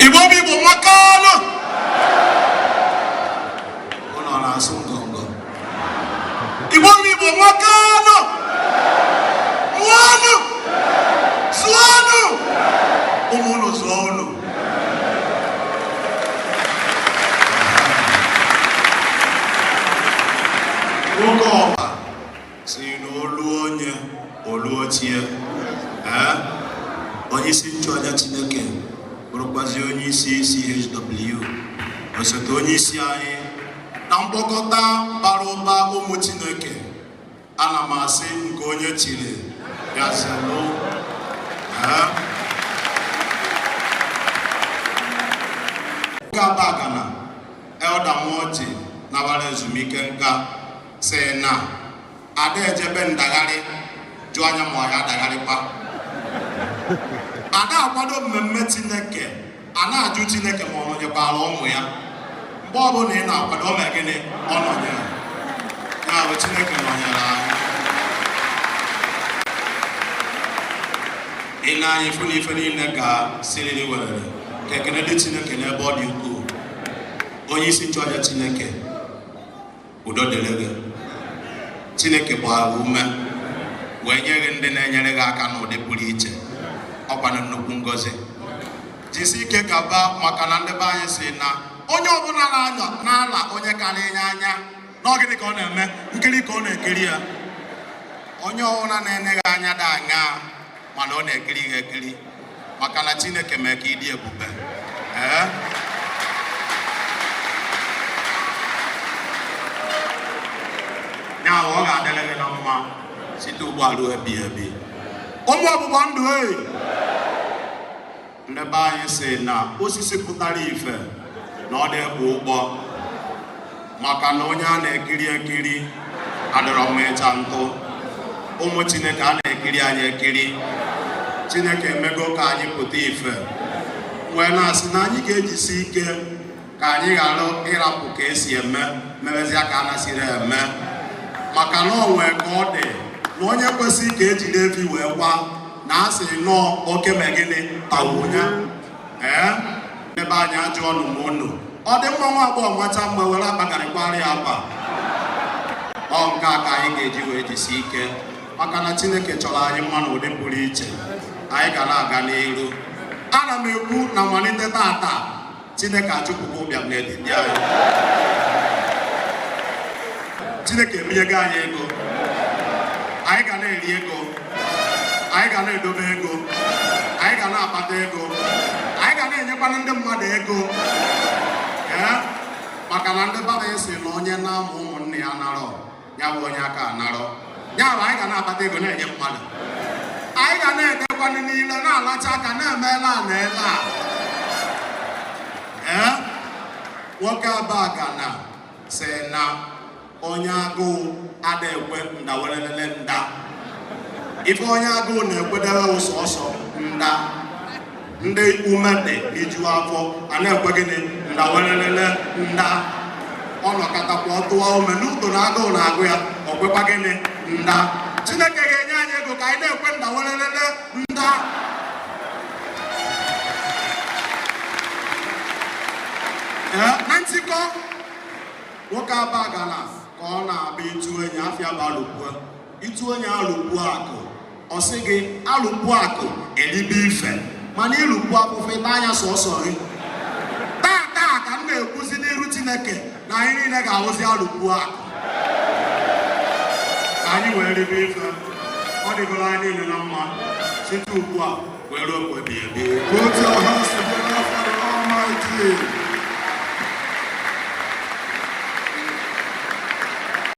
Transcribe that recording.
Igbo Igbo makano. Ono na sungongo. Igbo Igbo makano. Muano. Suano. Umuno zuano. Ogo si no oluonye oluotie. Onye isi nchụaja Chineke bụrụkwazi onye isi CHW osote onye isi anyị na mkpokọta bara ụba ụmụ Chineke. Ana m asị nke onye chiri ya zelụ Gabagana Elda Moji nabara ezumike nka sị na ada ejebe ndagharị jụ anya ma ọ ya adagharịkwa. Ada akwado mmemme Chineke, a na-ajụ Chineke ma ọ nọnyekwara ụmụ ya. Mgbe ọbụla ị na-akwado ome gịnị ọ nọnyere ya bụ Chineke nọnyere anyị. Ị na-anya ifu na ife niile ka siriri were ka ekene dị Chineke n'ebe ọ dị ukwuu. Onye isi nchụaja Chineke udo dịrị gị. Chineke gbara ume wee nye gị ndị na-enyere gị aka n'ụdị pụrụ iche. Ọkwana nnukwu ngozi. Jisi ike gaba maka na ndị be anyị si na onye ọbụla na-ala onye karịrị anya n'ọgịnị ka ọ na-eme nkiri ka ọ na-ekiri ya. Onye ọbụla na-enyeghị anya dị anya mana ọ na-ekiri ya ekiri maka na Chineke mee ka ịdị ebube. Ya ọ ga-adịrị gị na mma site ugbu a ruo ebighị ebi. Ụmụ ọgbụgba ndụ ndị be anyị si na osisi pụtara ife na ọ dị-ekpu ụgbọ maka na onye a na-ekiri ekiri adịrọ mma ịcha ntụ. Ụmụ Chineke a na-ekiri anyị ekiri. Chineke emego ka anyị pụta ife wee na-asị na anyị ga-ejisi ike ka anyị ghara ịrapụ ka esi eme mebezia ka a nasịrị eme maka na o nwee ka ọ dị na onye kwesịrị ka ejide efi wee kwa na asị nọọ oke megịnị tawụnya. Ebe anyị ajụ ọnụ ma unu ọ dị mma nwa agbọghọ nweta mgbe were akpakarịkwara ya akpa. Ọ nke a ka anyị ga-eji wee jisi ike maka na Chineke chọrọ anyị mma n'ụdị pụrụ iche. Anyị ga na-aga n'iru. Ana m ekwu na mmalite tata Chineke achụpụgo ụbịam n'etiti anyị. Chineke ebinyego anyị ego. Anyị ga na-eri ego. Anyị ga na-edobe ego. Anyị ga na-akpata ego. Anyị ga na-enyekwana ndị mmadụ ego. Maka na ndị baba esi na onye na-amụ ụmụnne ya narọ ya bụ onye aka narọ. Ya bụ anyị ga na-akpata ego na-enye mmadụ. Anyị ga na-edekwana niile na-alacha aka na-emela na-ele a. Nwoke Abagana sị na onye agụụ ada ekwe ndawelele nda. Ife onye agụụ na-ekwedere ụsọsọ nda. Ndị ume dị iju afọ a na-ekwe gịnị ndawelele nda. Ọ nọkatakwa ọtụwa ume n'uto na agụụ na-agụ ya ọ kwekwa gịnị nda. Chineke ga-enye anyị ego ka anyị na-ekwe ndawelele nda. Na ntikọ nwoke Abagana ka ọ na-abịa itu enyi afịa bụ alụkwu. Itu onye alụkwu akụ ọ sị gị alụkwu akụ elibe ife mana ịlụkwu akwụkwọ ịta anya sọsọ gị. Taa ka m na-ekwuzi n'iru Chineke na anyị niile ga-ahụzi alụkwu akụ ka anyị wee ribe ife. Ọ dịgoro anyị niile na mma site ugbu a wee ruo mgbe ebighị ebi. Put your hands together for the Almighty.